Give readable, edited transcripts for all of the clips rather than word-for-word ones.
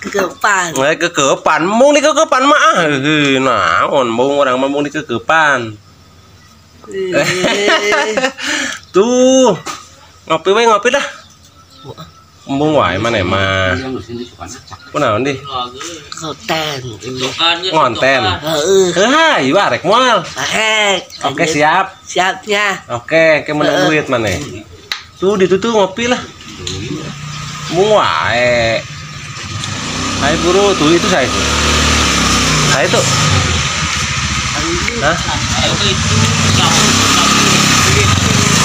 Kegepan. Kegepan, mung di kegepan mah. Naon, mung orang mung di kegepan. Tuh. Ngopi dah. Mung wae mana mah. Kunaon di? Ngonten. Heeh, ieu arek moal. Oke, siap. Siapnya. Oke, menang duit mana? Tuh ditutup ngopi lah. Mung wae. Ayo buru, tuh itu saya. Saya tuh. Hah?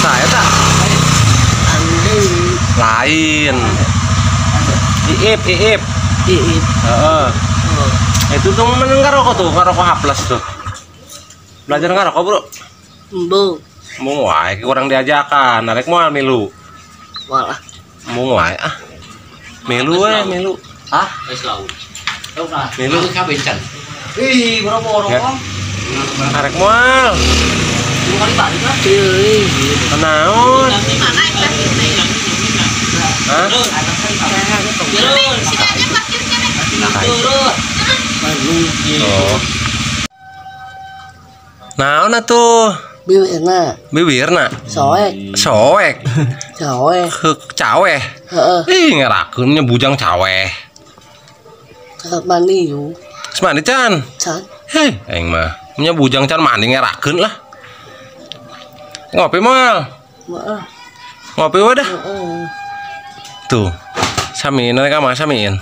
Saya tak. Lain. Iip. Heeh. Itu tuh meneng ngarokok tuh, ngarokok haplas tuh. Belajar ngarokok, Bro. Mung wae kurang diajakan, narek moal milu. Walah. Mung wae ah. Milu we, milu. Hah? Wis laut. Milu ka bencan. Ih, boro-boro. Narek moal. Dua kali balik lah. Naon? Hah? Oh. Naon atuh? Bibirna. Soek. Caweh. Heeh. Ih, ngerakeunnya bujang caweh. Mandi yuk. Semandi can. Heh, aing mah. Nya bujang can mandi ngerakeun lah. Ngopi mal. Ngopi wadah. Tuh. Samin mereka mah samin.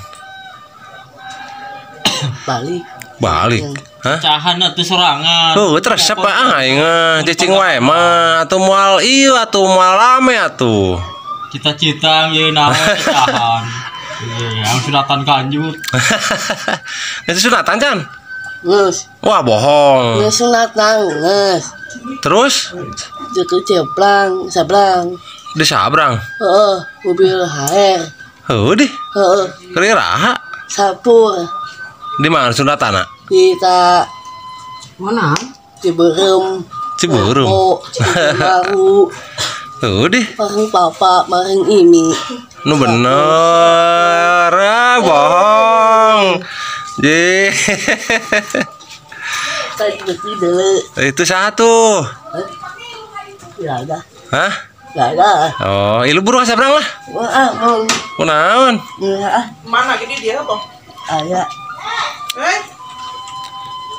Balik. Hah? Cahan atuh sorangan. Terus apa aing cicing wae mah atuh moal ieu atuh moal rame atuh. Cita-cita ye naon cahan. Yang sunatan kanjut. Geus sunatan can? Geus. Wah, bohong. Geus sunatan, geus. Terus? Jatuh ceplang, sabrang. Di sabrang. Heeh, mobil HR. Heuh di. Heeh. Keriraha. Sapur. Di mana sunatana? Kita Mana? Ciberem. Ciberem. Baru. Heuh di. Bareng papa, bareng ini. Nu bener, bohong. Ji. Tadi betul dulu. Itu satu. Enggak ada. Hah? Enggak ada. Oh, ilu buru sabrang lah. Wah, mau. Kunaon? Mana gini dia apa? Aya.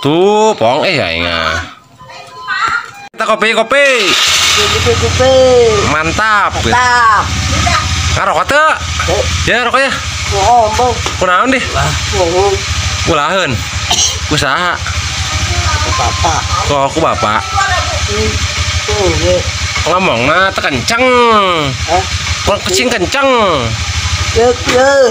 Tuh, pong ya ingat. Kita kopi. Kopi. Mantap. Mantap. Ngarokok teu? Ya, rokok ya. Ngomong. Kunaon deh? Ngomong. Kulaheun. Usaha. Bapak. Kok aku bapak. Ngomongna teu kenceng. Hah? Kurang kecing kenceng. Heuh.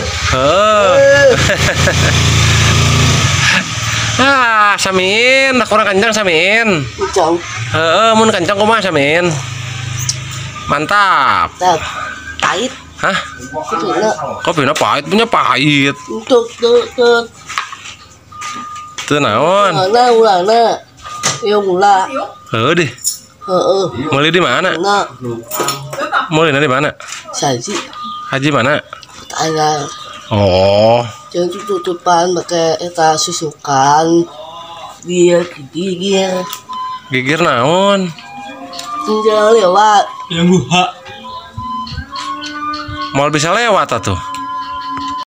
Samin, kurang kencang Samin. Kencang. Heeh, mun kencang kumaha Samin? Mantap. Pahit. Hah? Kopina pahit, punya pahit. Untuk Teu naon? Ulana. Yo mula. Heuh deh. Heeh. Meuli di mana? Nah, Meuli di mana? saji. Haji mana? Tanya. Oh. Jangan tutupan pakai eta susukan. Dia gigir. Gigir naon? Tinggal lewat. Yang buha. Mal bisa lewat atuh.